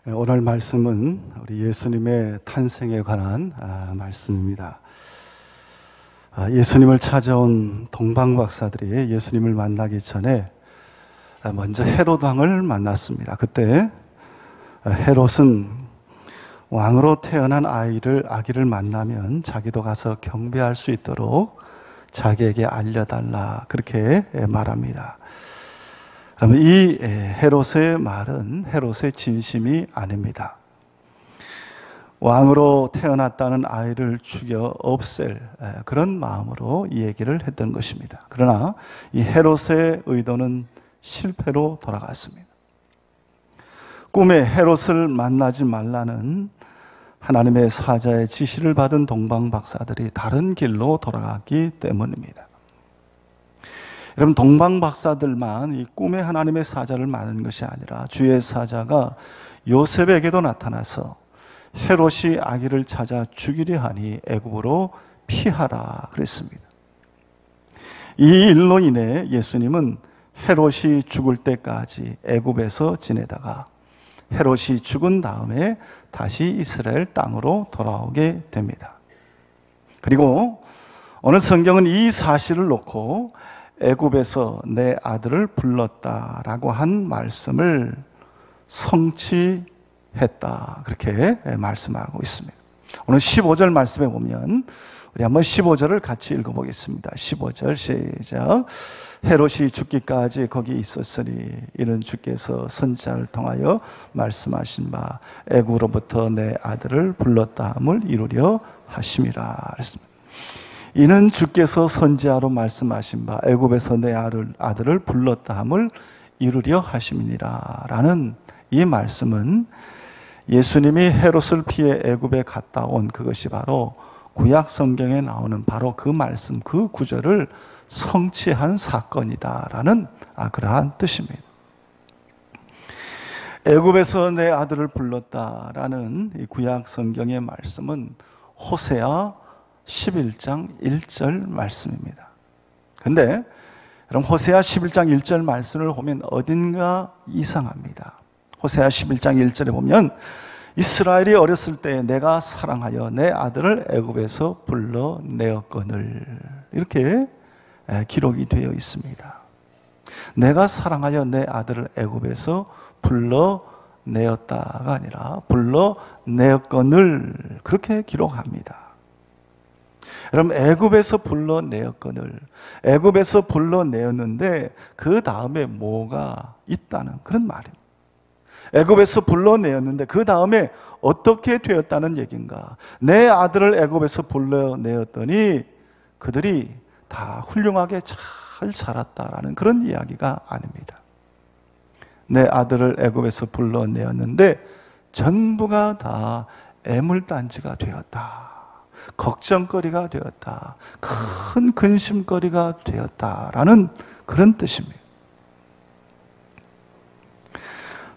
오늘 말씀은 우리 예수님의 탄생에 관한 말씀입니다. 예수님을 찾아온 동방박사들이 예수님을 만나기 전에 먼저 헤롯 왕을 만났습니다. 그때 헤롯은 왕으로 태어난 아기를 만나면 자기도 가서 경배할 수 있도록 자기에게 알려달라, 그렇게 말합니다. 그러면 이 헤롯의 말은 헤롯의 진심이 아닙니다. 왕으로 태어났다는 아이를 죽여 없앨 그런 마음으로 이 얘기를 했던 것입니다. 그러나 이 헤롯의 의도는 실패로 돌아갔습니다. 꿈에 헤롯을 만나지 말라는 하나님의 사자의 지시를 받은 동방박사들이 다른 길로 돌아갔기 때문입니다. 여러분, 동방박사들만 이 꿈에 하나님의 사자를 만난 것이 아니라 주의 사자가 요셉에게도 나타나서 헤롯이 아기를 찾아 죽이려 하니 애굽으로 피하라 그랬습니다. 이 일로 인해 예수님은 헤롯이 죽을 때까지 애굽에서 지내다가 헤롯이 죽은 다음에 다시 이스라엘 땅으로 돌아오게 됩니다. 그리고 오늘 성경은 이 사실을 놓고 애굽에서 내 아들을 불렀다라고 한 말씀을 성취했다, 그렇게 말씀하고 있습니다. 오늘 15절 말씀에 보면 우리 한번 15절을 같이 읽어보겠습니다. 15절 시작. 헤롯이 죽기까지 거기 있었으니 이는 주께서 선지자를 통하여 말씀하신 바 애굽으로부터 내 아들을 불렀다 함을 이루려 하심이라 그랬습니다. 이는 주께서 선지자로 말씀하신 바 애굽에서 내 아들을 불렀다 함을 이루려 하심이니라 라는 이 말씀은 예수님이 헤롯을 피해 애굽에 갔다 온 그것이 바로 구약 성경에 나오는 바로 그 말씀, 그 구절을 성취한 사건이다라는 그러한 뜻입니다. 애굽에서 내 아들을 불렀다라는 이 구약 성경의 말씀은 호세아 11장 1절 말씀입니다. 그런데 여러분, 호세아 11장 1절 말씀을 보면 어딘가 이상합니다. 호세아 11장 1절에 보면 이스라엘이 어렸을 때 내가 사랑하여 내 아들을 애굽에서 불러내었거늘, 이렇게 기록이 되어 있습니다. 내가 사랑하여 내 아들을 애굽에서 불러내었다가 아니라 불러내었거늘, 그렇게 기록합니다. 여러분, 애굽에서 불러내었거늘, 애굽에서 불러내었는데 그 다음에 뭐가 있다는 그런 말입니다. 애굽에서 불러내었는데 그 다음에 어떻게 되었다는 얘기인가? 내 아들을 애굽에서 불러내었더니 그들이 다 훌륭하게 잘 자랐다라는 그런 이야기가 아닙니다. 내 아들을 애굽에서 불러내었는데 전부가 다 애물단지가 되었다, 걱정거리가 되었다, 큰 근심거리가 되었다라는 그런 뜻입니다.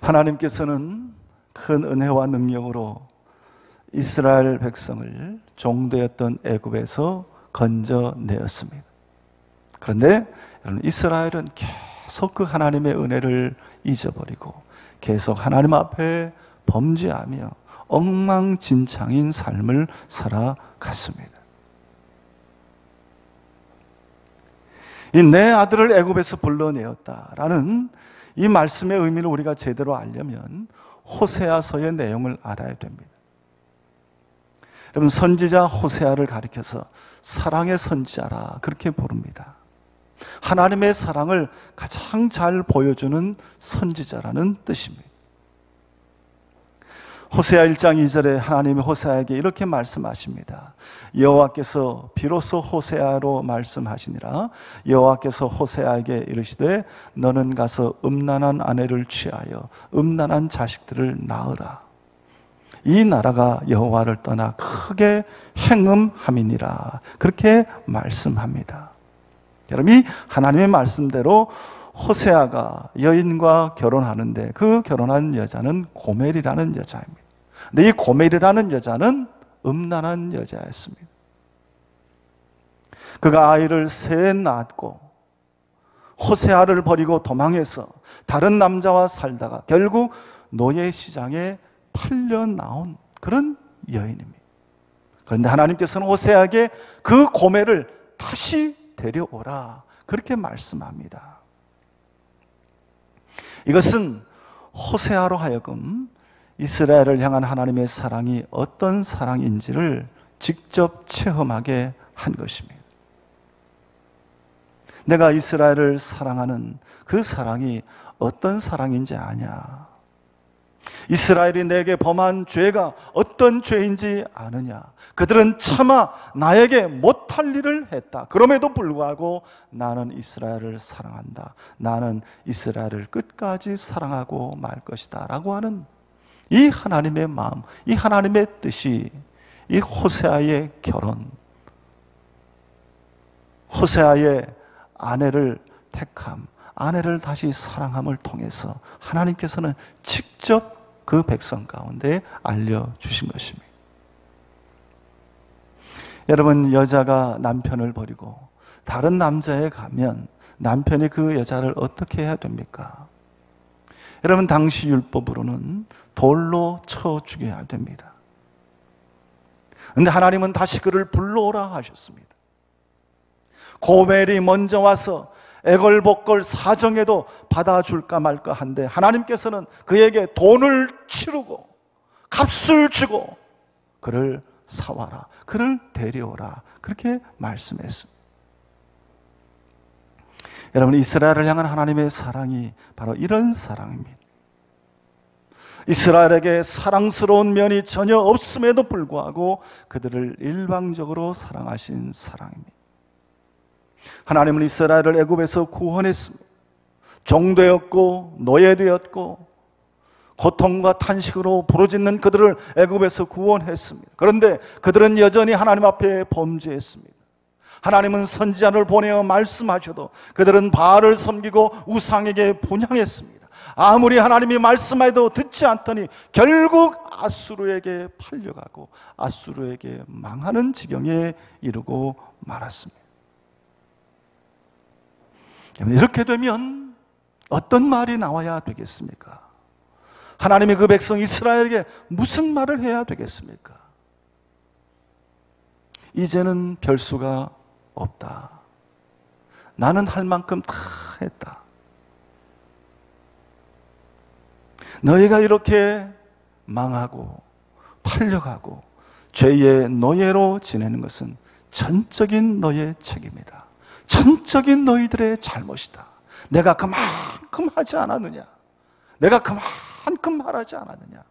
하나님께서는 큰 은혜와 능력으로 이스라엘 백성을 종되었던 애굽에서 건져내었습니다. 그런데 여러분, 이스라엘은 계속 그 하나님의 은혜를 잊어버리고 계속 하나님 앞에 범죄하며 엉망진창인 삶을 살아갔습니다. 이 내 아들을 애굽에서 불러내었다라는 이 말씀의 의미를 우리가 제대로 알려면 호세아서의 내용을 알아야 됩니다. 여러분, 선지자 호세아를 가리켜서 사랑의 선지자라 그렇게 부릅니다. 하나님의 사랑을 가장 잘 보여주는 선지자라는 뜻입니다. 호세아 1장 2절에 하나님이 호세아에게 이렇게 말씀하십니다. 여호와께서 비로소 호세아로 말씀하시니라. 여호와께서 호세아에게 이르시되 너는 가서 음란한 아내를 취하여 음란한 자식들을 낳으라. 이 나라가 여호와를 떠나 크게 행음함이니라, 그렇게 말씀합니다. 여러분, 이 하나님의 말씀대로 호세아가 여인과 결혼하는데 그 결혼한 여자는 고멜이라는 여자입니다. 근데 이 고멜이라는 여자는 음란한 여자였습니다. 그가 아이를 셋 낳았고 호세아를 버리고 도망해서 다른 남자와 살다가 결국 노예 시장에 팔려 나온 그런 여인입니다. 그런데 하나님께서는 호세아에게 그 고멜을 다시 데려오라 그렇게 말씀합니다. 이것은 호세아로 하여금 이스라엘을 향한 하나님의 사랑이 어떤 사랑인지를 직접 체험하게 한 것입니다. 내가 이스라엘을 사랑하는 그 사랑이 어떤 사랑인지 아냐? 이스라엘이 내게 범한 죄가 어떤 죄인지 아느냐? 그들은 차마 나에게 못할 일을 했다. 그럼에도 불구하고 나는 이스라엘을 사랑한다. 나는 이스라엘을 끝까지 사랑하고 말 것이다. 라고 하는 이 하나님의 마음, 이 하나님의 뜻이 이 호세아의 결혼, 호세아의 아내를 택함, 아내를 다시 사랑함을 통해서 하나님께서는 직접 그 백성 가운데 알려주신 것입니다. 여러분, 여자가 남편을 버리고 다른 남자에 가면 남편이 그 여자를 어떻게 해야 됩니까? 여러분, 당시 율법으로는 돌로 쳐 죽여야 됩니다. 그런데 하나님은 다시 그를 불러오라 하셨습니다. 고멜이 먼저 와서 애걸복걸 사정해도 받아줄까 말까 한데 하나님께서는 그에게 돈을 치르고 값을 주고 그를 사와라, 그를 데려오라 그렇게 말씀했습니다. 여러분, 이스라엘을 향한 하나님의 사랑이 바로 이런 사랑입니다. 이스라엘에게 사랑스러운 면이 전혀 없음에도 불구하고 그들을 일방적으로 사랑하신 사랑입니다. 하나님은 이스라엘을 애굽에서 구원했습니다. 종되었고 노예되었고 고통과 탄식으로 부르짖는 그들을 애굽에서 구원했습니다. 그런데 그들은 여전히 하나님 앞에 범죄했습니다. 하나님은 선지자를 보내어 말씀하셔도 그들은 바알을 섬기고 우상에게 분향했습니다. 아무리 하나님이 말씀해도 듣지 않더니 결국 아수르에게 팔려가고 아수르에게 망하는 지경에 이르고 말았습니다. 이렇게 되면 어떤 말이 나와야 되겠습니까? 하나님이 그 백성 이스라엘에게 무슨 말을 해야 되겠습니까? 이제는 별수가 없다. 나는 할 만큼 다 했다. 너희가 이렇게 망하고 팔려가고 죄의 노예로 지내는 것은 전적인 너의 책임이다. 전적인 너희들의 잘못이다. 내가 그만큼 하지 않았느냐? 내가 그만큼 말하지 않았느냐?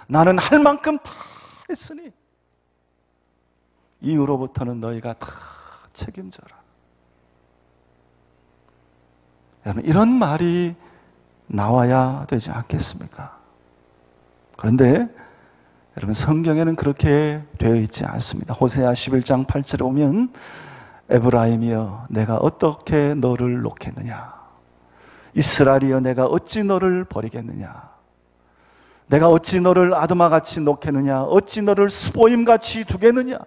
나는 할 만큼 다 했으니 이후로부터는 너희가 다 책임져라. 여러분, 이런 말이 나와야 되지 않겠습니까? 그런데 여러분, 성경에는 그렇게 되어 있지 않습니다. 호세아 11장 8절에 보면 에브라임이여 내가 어떻게 너를 놓겠느냐? 이스라엘이여 내가 어찌 너를 버리겠느냐? 내가 어찌 너를 아드마같이 놓겠느냐? 어찌 너를 스보임같이 두겠느냐?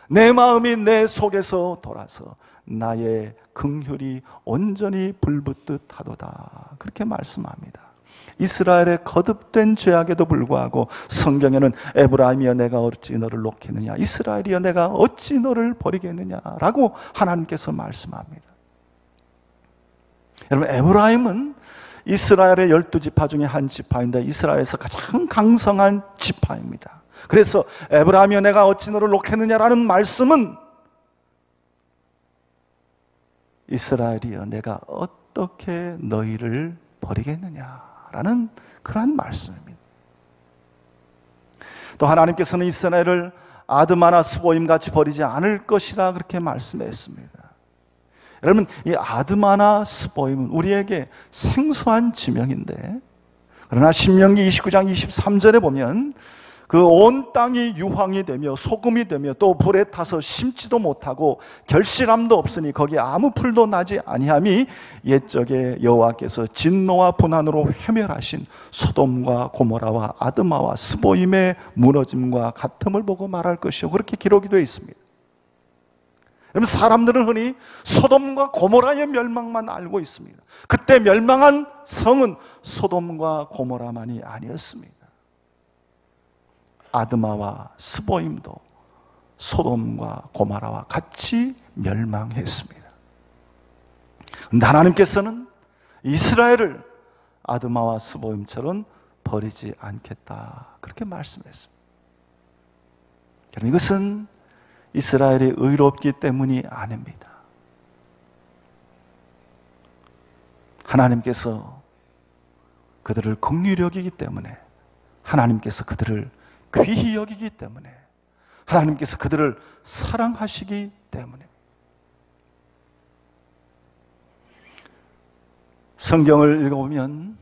내 마음이 내 속에서 돌아서 나의 긍휼이 온전히 불붙듯 하도다. 그렇게 말씀합니다. 이스라엘의 거듭된 죄악에도 불구하고 성경에는 에브라임이여 내가 어찌 너를 놓겠느냐, 이스라엘이여 내가 어찌 너를 버리겠느냐라고 하나님께서 말씀합니다. 여러분, 에브라임은 이스라엘의 12지파 중에 한 지파인데 이스라엘에서 가장 강성한 지파입니다. 그래서 에브라임이여 내가 어찌 너를 놓겠느냐라는 말씀은 이스라엘이여 내가 어떻게 너희를 버리겠느냐라는 그러한 말씀입니다. 또 하나님께서는 이스라엘을 아드마나 스보임같이 버리지 않을 것이라 그렇게 말씀했습니다. 여러분, 이 아드마나 스보임은 우리에게 생소한 지명인데, 그러나 신명기 29장 23절에 보면 그 온 땅이 유황이 되며 소금이 되며 또 불에 타서 심지도 못하고 결실함도 없으니 거기에 아무 풀도 나지 아니함이 옛적에 여호와께서 진노와 분한으로 회멸하신 소돔과 고모라와 아드마와 스보임의 무너짐과 같음을 보고 말할 것이요, 그렇게 기록이 되어 있습니다. 여러분, 사람들은 흔히 소돔과 고모라의 멸망만 알고 있습니다. 그때 멸망한 성은 소돔과 고모라만이 아니었습니다. 아드마와 스보임도 소돔과 고모라와 같이 멸망했습니다. 근데 하나님께서는 이스라엘을 아드마와 스보임처럼 버리지 않겠다, 그렇게 말씀했습니다. 여러분, 이것은 이스라엘이 의롭기 때문이 아닙니다. 하나님께서 그들을 긍휼히 여기기 때문에, 하나님께서 그들을 귀히 여기기 때문에, 하나님께서 그들을 사랑하시기 때문에. 성경을 읽어보면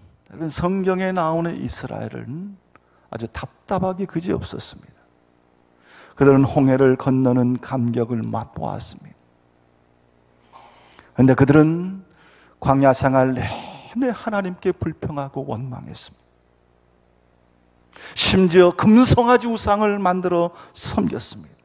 성경에 나오는 이스라엘은 아주 답답하기 그지없었습니다. 그들은 홍해를 건너는 감격을 맛보았습니다. 그런데 그들은 광야 생활 내내 하나님께 불평하고 원망했습니다. 심지어 금송아지 우상을 만들어 섬겼습니다.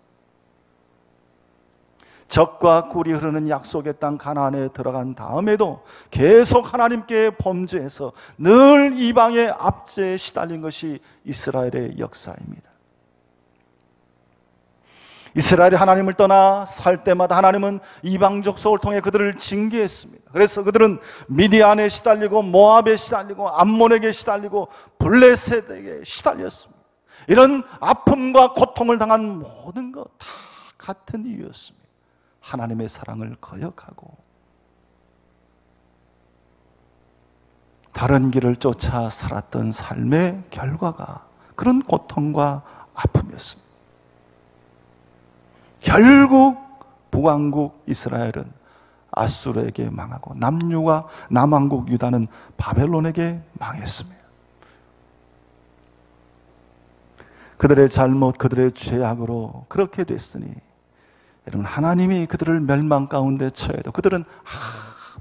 젖과 꿀이 흐르는 약속의 땅 가나안에 들어간 다음에도 계속 하나님께 범죄해서 늘 이방의 압제에 시달린 것이 이스라엘의 역사입니다. 이스라엘이 하나님을 떠나 살 때마다 하나님은 이방 족속을 통해 그들을 징계했습니다. 그래서 그들은 미디안에 시달리고 모압에 시달리고 암몬에게 시달리고 블레셋에게 시달렸습니다. 이런 아픔과 고통을 당한 모든 것 다 같은 이유였습니다. 하나님의 사랑을 거역하고 다른 길을 쫓아 살았던 삶의 결과가 그런 고통과 아픔이었습니다. 결국 북왕국 이스라엘은 아수르에게 망하고 남왕국 유다는 바벨론에게 망했습니다. 그들의 잘못, 그들의 죄악으로 그렇게 됐으니 여러분, 하나님이 그들을 멸망 가운데 처해도 그들은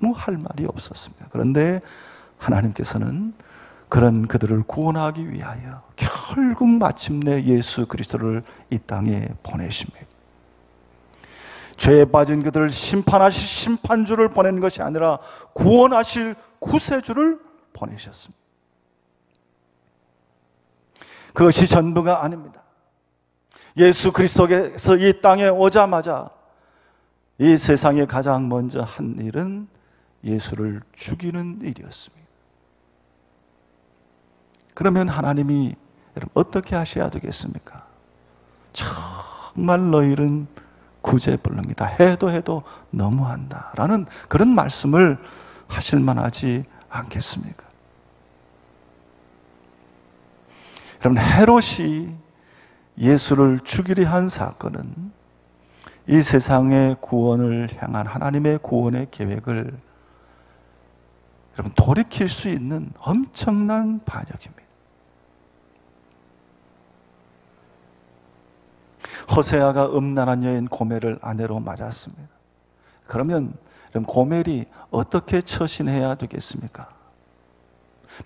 아무 할 말이 없었습니다. 그런데 하나님께서는 그런 그들을 구원하기 위하여 결국 마침내 예수 그리스도를 이 땅에 보내십니다. 죄에 빠진 그들을 심판하실 심판주를 보낸 것이 아니라 구원하실 구세주를 보내셨습니다. 그것이 전부가 아닙니다. 예수 그리스도께서 이 땅에 오자마자 이 세상에 가장 먼저 한 일은 예수를 죽이는 일이었습니다. 그러면 하나님이 여러분 어떻게 하셔야 되겠습니까? 정말 너희는 구제불능이다. 해도 너무한다 라는 그런 말씀을 하실 만하지 않겠습니까? 여러분, 헤롯이 예수를 죽이려 한 사건은 이 세상의 구원을 향한 하나님의 구원의 계획을 여러분 돌이킬 수 있는 엄청난 반역입니다. 호세아가 음란한 여인 고멜을 아내로 맞았습니다. 그러면 고멜이 어떻게 처신해야 되겠습니까?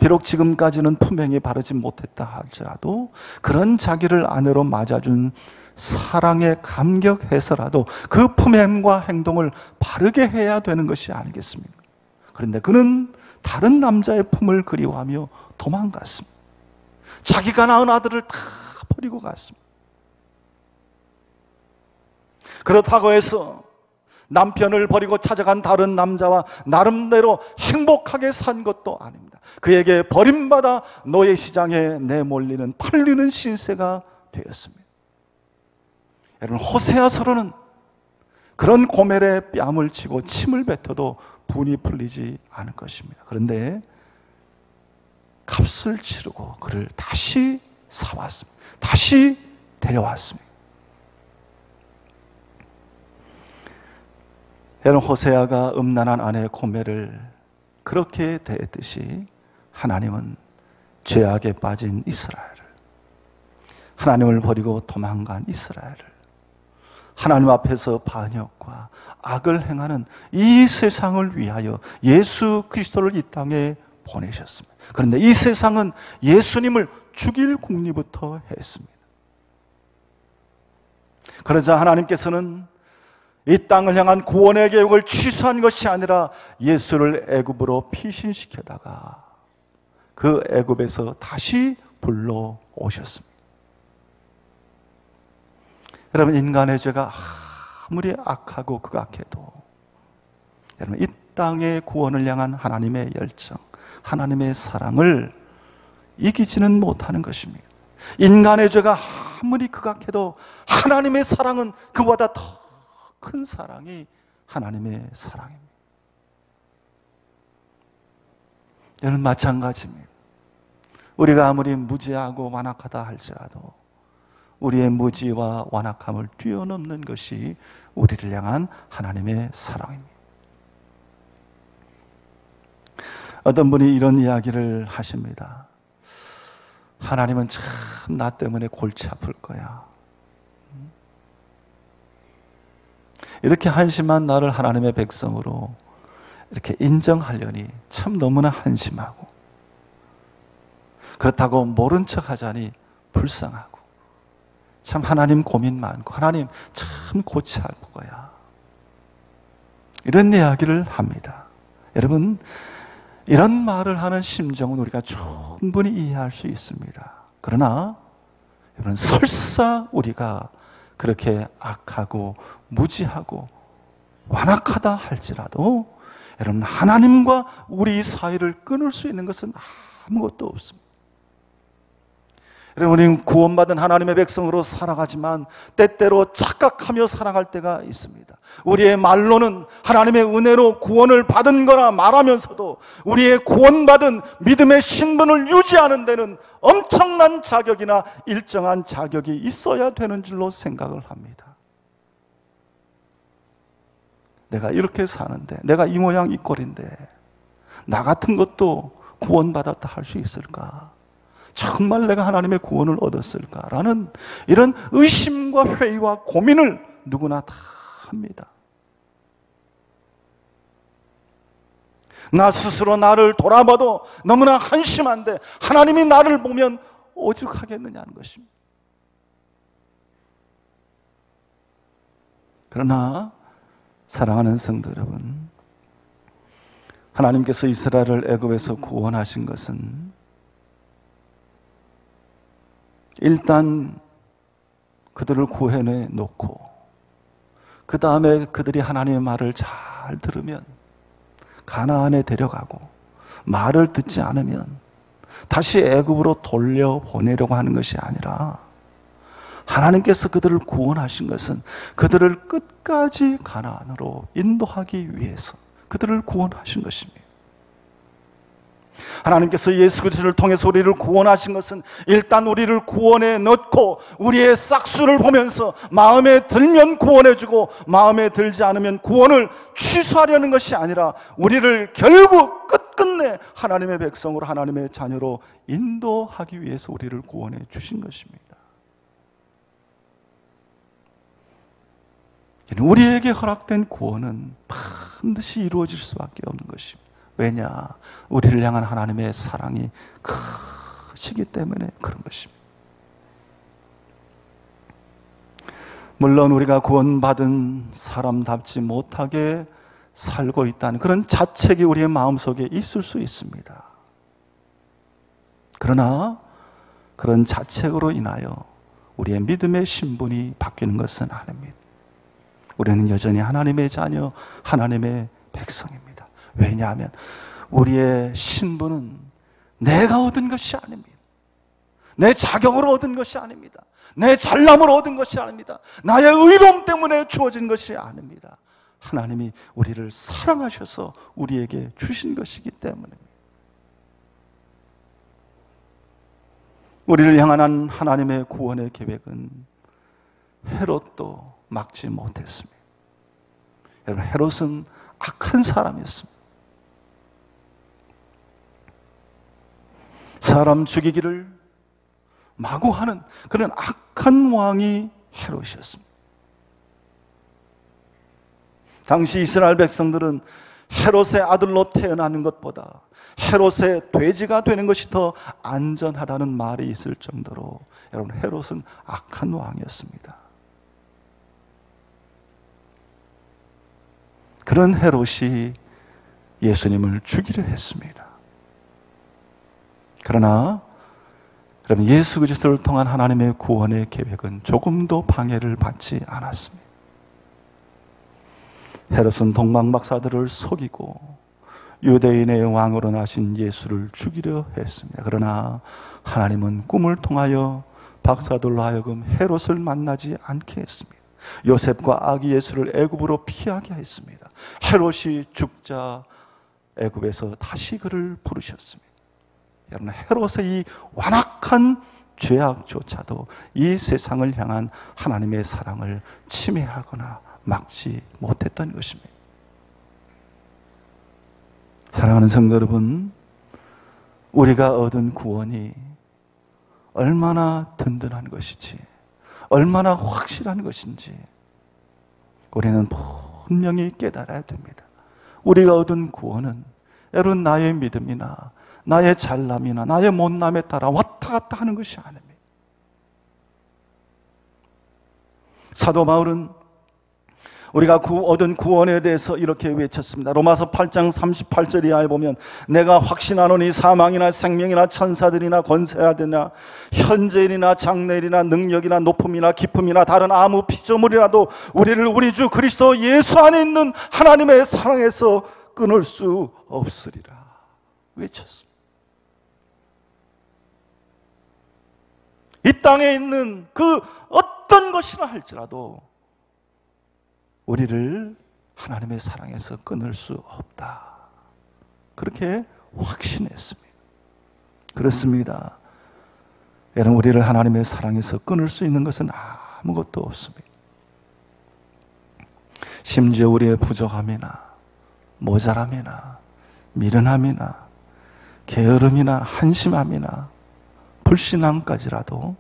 비록 지금까지는 품행이 바르지 못했다 할지라도 그런 자기를 아내로 맞아준 사랑에 감격해서라도 그 품행과 행동을 바르게 해야 되는 것이 아니겠습니까? 그런데 그는 다른 남자의 품을 그리워하며 도망갔습니다. 자기가 낳은 아들을 다 버리고 갔습니다. 그렇다고 해서 남편을 버리고 찾아간 다른 남자와 나름대로 행복하게 산 것도 아닙니다. 그에게 버림받아 노예 시장에 내몰리는 팔리는 신세가 되었습니다. 여러분, 호세아서로는 그런 고멜의 뺨을 치고 침을 뱉어도 분이 풀리지 않을 것입니다. 그런데 값을 치르고 그를 다시 사왔습니다. 다시 데려왔습니다. 여러분, 호세아가 음란한 아내 고멜을 그렇게 대했듯이 하나님은 죄악에 빠진 이스라엘을, 하나님을 버리고 도망간 이스라엘을, 하나님 앞에서 반역과 악을 행하는 이 세상을 위하여 예수 그리스도를 이 땅에 보내셨습니다. 그런데 이 세상은 예수님을 죽일 궁리부터 했습니다. 그러자 하나님께서는 이 땅을 향한 구원의 계획을 취소한 것이 아니라 예수를 애굽으로 피신시켜다가 그 애굽에서 다시 불러오셨습니다. 여러분, 인간의 죄가 아무리 악하고 극악해도 여러분, 이 땅의 구원을 향한 하나님의 열정, 하나님의 사랑을 이기지는 못하는 것입니다. 인간의 죄가 아무리 극악해도 하나님의 사랑은 그보다 더 큰 사랑이 하나님의 사랑입니다. 여러분, 마찬가지입니다. 우리가 아무리 무지하고 완악하다 할지라도 우리의 무지와 완악함을 뛰어넘는 것이 우리를 향한 하나님의 사랑입니다. 어떤 분이 이런 이야기를 하십니다. 하나님은 참 나 때문에 골치 아플 거야. 이렇게 한심한 나를 하나님의 백성으로 이렇게 인정하려니 참 너무나 한심하고, 그렇다고 모른 척 하자니 불쌍하고, 참 하나님 고민 많고, 하나님 참 골치 아플 거야. 이런 이야기를 합니다. 여러분, 이런 말을 하는 심정은 우리가 충분히 이해할 수 있습니다. 그러나 여러분, 설사 우리가 그렇게 악하고 무지하고 완악하다 할지라도 여러분, 하나님과 우리 사이를 끊을 수 있는 것은 아무것도 없습니다. 여러분, 우리는 구원받은 하나님의 백성으로 살아가지만 때때로 착각하며 살아갈 때가 있습니다. 우리의 말로는 하나님의 은혜로 구원을 받은 거라 말하면서도 우리의 구원받은 믿음의 신분을 유지하는 데는 엄청난 자격이나 일정한 자격이 있어야 되는 줄로 생각을 합니다. 내가 이렇게 사는데, 내가 이 모양 이 꼴인데 나 같은 것도 구원받았다 할 수 있을까? 정말 내가 하나님의 구원을 얻었을까라는 이런 의심과 회의와 고민을 누구나 다 합니다. 나 스스로 나를 돌아봐도 너무나 한심한데 하나님이 나를 보면 오죽하겠느냐는 것입니다. 그러나 사랑하는 성도 여러분, 하나님께서 이스라엘을 애굽에서 구원하신 것은 일단 그들을 구해내 놓고 그 다음에 그들이 하나님의 말을 잘 들으면 가나안에 데려가고, 말을 듣지 않으면 다시 애굽으로 돌려보내려고 하는 것이 아니라, 하나님께서 그들을 구원하신 것은 그들을 끝까지 가나안으로 인도하기 위해서 그들을 구원하신 것입니다. 하나님께서 예수 그리스도를 통해서 우리를 구원하신 것은 일단 우리를 구원에 넣고 우리의 싹수를 보면서 마음에 들면 구원해주고 마음에 들지 않으면 구원을 취소하려는 것이 아니라 우리를 결국 끝끝내 하나님의 백성으로, 하나님의 자녀로 인도하기 위해서 우리를 구원해 주신 것입니다. 우리에게 허락된 구원은 반드시 이루어질 수밖에 없는 것입니다. 왜냐? 우리를 향한 하나님의 사랑이 크시기 때문에 그런 것입니다. 물론 우리가 구원받은 사람답지 못하게 살고 있다는 그런 자책이 우리의 마음속에 있을 수 있습니다. 그러나 그런 자책으로 인하여 우리의 믿음의 신분이 바뀌는 것은 아닙니다. 우리는 여전히 하나님의 자녀, 하나님의 백성입니다. 왜냐하면 우리의 신분은 내가 얻은 것이 아닙니다. 내 자격으로 얻은 것이 아닙니다. 내 잘남으로 얻은 것이 아닙니다. 나의 의로움 때문에 주어진 것이 아닙니다. 하나님이 우리를 사랑하셔서 우리에게 주신 것이기 때문입니다. 우리를 향한 하나님의 구원의 계획은 헤롯도 막지 못했습니다. 여러분, 헤롯은 악한 사람이었습니다. 사람 죽이기를 마구 하는 그런 악한 왕이 헤롯이었습니다. 당시 이스라엘 백성들은 헤롯의 아들로 태어나는 것보다 헤롯의 돼지가 되는 것이 더 안전하다는 말이 있을 정도로 여러분, 헤롯은 악한 왕이었습니다. 그런 헤롯이 예수님을 죽이려 했습니다. 그러나 여러분, 예수 그리스도를 통한 하나님의 구원의 계획은 조금도 방해를 받지 않았습니다. 헤롯은 동방박사들을 속이고 유대인의 왕으로 나신 예수를 죽이려 했습니다. 그러나 하나님은 꿈을 통하여 박사들로 하여금 헤롯을 만나지 않게 했습니다. 요셉과 아기 예수를 애굽으로 피하게 했습니다. 헤롯이 죽자 애굽에서 다시 그를 부르셨습니다. 여러분, 헤롯의 이 완악한 죄악조차도 이 세상을 향한 하나님의 사랑을 침해하거나 막지 못했던 것입니다. 사랑하는 성도 여러분, 우리가 얻은 구원이 얼마나 든든한 것인지, 얼마나 확실한 것인지 우리는 분명히 깨달아야 됩니다. 우리가 얻은 구원은 여러분, 나의 믿음이나 나의 잘남이나 나의 못남에 따라 왔다 갔다 하는 것이 아닙니다. 사도 바울은 우리가 얻은 구원에 대해서 이렇게 외쳤습니다. 로마서 8장 38절 이하에 보면 내가 확신하노니 사망이나 생명이나 천사들이나 권세하되나 현재일이나 장래일이나 능력이나 높음이나 깊음이나 다른 아무 피조물이라도 우리를 우리 주 그리스도 예수 안에 있는 하나님의 사랑에서 끊을 수 없으리라 외쳤습니다. 이 땅에 있는 그 어떤 것이라 할지라도 우리를 하나님의 사랑에서 끊을 수 없다. 그렇게 확신했습니다. 그렇습니다. 여러분, 우리를 하나님의 사랑에서 끊을 수 있는 것은 아무것도 없습니다. 심지어 우리의 부족함이나 모자람이나 미련함이나 게으름이나 한심함이나 불신앙까지라도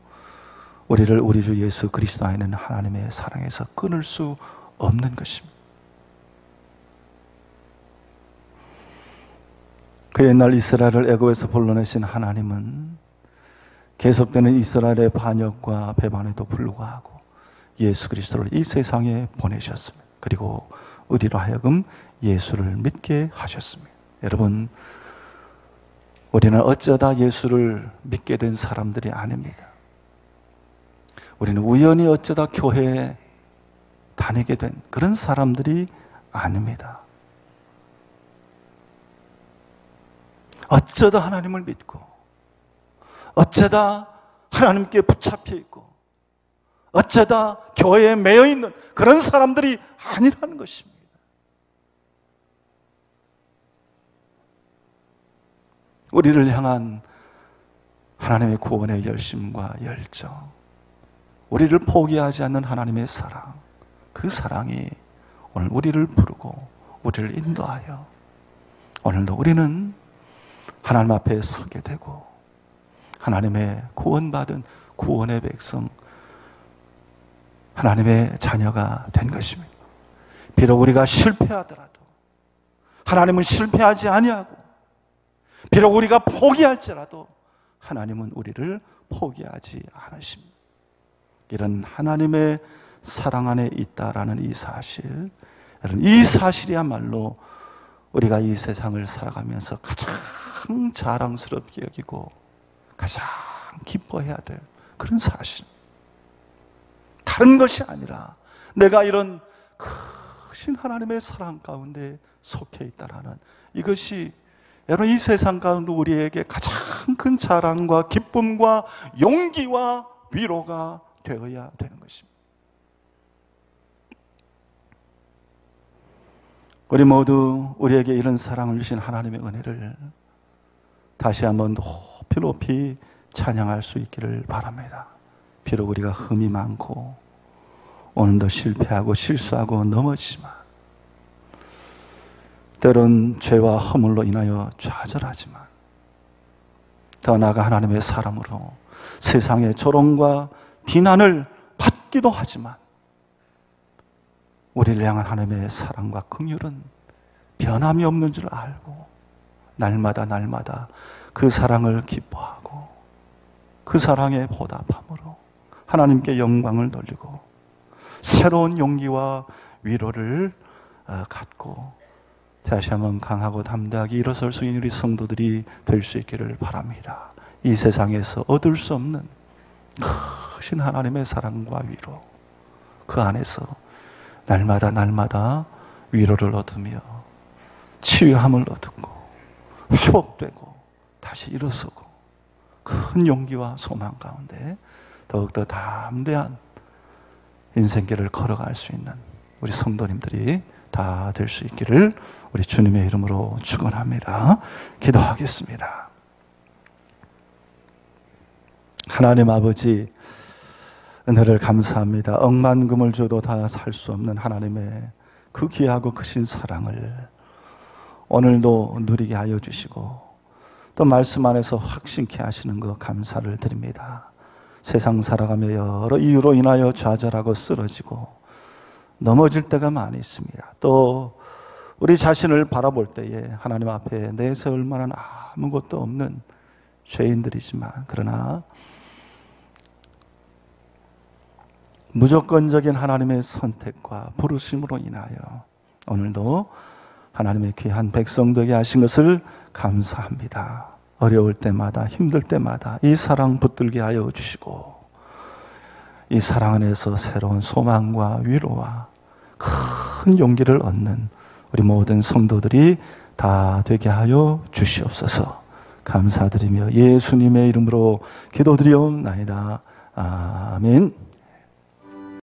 우리를 우리 주 예수 그리스도 안에 있는 하나님의 사랑에서 끊을 수 없는 것입니다. 그 옛날 이스라엘을 애굽에서 불러내신 하나님은 계속되는 이스라엘의 반역과 배반에도 불구하고 예수 그리스도를 이 세상에 보내셨습니다. 그리고 우리로 하여금 예수를 믿게 하셨습니다. 여러분, 우리는 어쩌다 예수를 믿게 된 사람들이 아닙니다. 우리는 우연히 어쩌다 교회에 다니게 된 그런 사람들이 아닙니다. 어쩌다 하나님을 믿고, 어쩌다 하나님께 붙잡혀 있고, 어쩌다 교회에 매여 있는 그런 사람들이 아니라는 것입니다. 우리를 향한 하나님의 구원의 열심과 열정, 우리를 포기하지 않는 하나님의 사랑, 그 사랑이 오늘 우리를 부르고 우리를 인도하여 오늘도 우리는 하나님 앞에 서게 되고 하나님의 구원받은 구원의 백성, 하나님의 자녀가 된 것입니다. 비록 우리가 실패하더라도 하나님은 실패하지 아니하고, 비록 우리가 포기할지라도 하나님은 우리를 포기하지 않으십니다. 이런 하나님의 사랑 안에 있다라는 이 사실, 이 사실이야말로 우리가 이 세상을 살아가면서 가장 자랑스럽게 여기고 가장 기뻐해야 될 그런 사실. 다른 것이 아니라 내가 이런 크신 하나님의 사랑 가운데 속해 있다라는 이것이 여러분, 이 세상 가운데 우리에게 가장 큰 자랑과 기쁨과 용기와 위로가 되어야 되는 것입니다. 우리 모두 우리에게 이런 사랑을 주신 하나님의 은혜를 다시 한번 높이 높이 찬양할 수 있기를 바랍니다. 비록 우리가 흠이 많고 오늘도 실패하고 실수하고 넘어지지만, 때론 죄와 허물로 인하여 좌절하지만, 더 나아가 하나님의 사람으로 세상의 조롱과 비난을 받기도 하지만 우리를 향한 하나님의 사랑과 긍휼은 변함이 없는 줄 알고 날마다 그 사랑을 기뻐하고 그 사랑에 보답함으로 하나님께 영광을 돌리고 새로운 용기와 위로를 갖고 다시 한번 강하고 담대하게 일어설 수 있는 우리 성도들이 될 수 있기를 바랍니다. 이 세상에서 얻을 수 없는 크신 하나님의 사랑과 위로, 그 안에서 날마다 위로를 얻으며 치유함을 얻고 회복되고 다시 일어서고 큰 용기와 소망 가운데 더욱더 담대한 인생길을 걸어갈 수 있는 우리 성도님들이 다 될 수 있기를 우리 주님의 이름으로 축원합니다. 기도하겠습니다. 하나님 아버지, 은혜를 감사합니다. 억만금을 줘도 다 살 수 없는 하나님의 그 귀하고 크신 사랑을 오늘도 누리게 하여 주시고 또 말씀 안에서 확신케 하시는 것 감사를 드립니다. 세상 살아가며 여러 이유로 인하여 좌절하고 쓰러지고 넘어질 때가 많이 있습니다. 또 우리 자신을 바라볼 때에 하나님 앞에 내세울 만한 아무것도 없는 죄인들이지만, 그러나 무조건적인 하나님의 선택과 부르심으로 인하여 오늘도 하나님의 귀한 백성 되게 하신 것을 감사합니다. 어려울 때마다, 힘들 때마다 이 사랑 붙들게 하여 주시고 이 사랑 안에서 새로운 소망과 위로와 큰 용기를 얻는 우리 모든 성도들이 다 되게 하여 주시옵소서. 감사드리며 예수님의 이름으로 기도드리옵나이다. 아멘.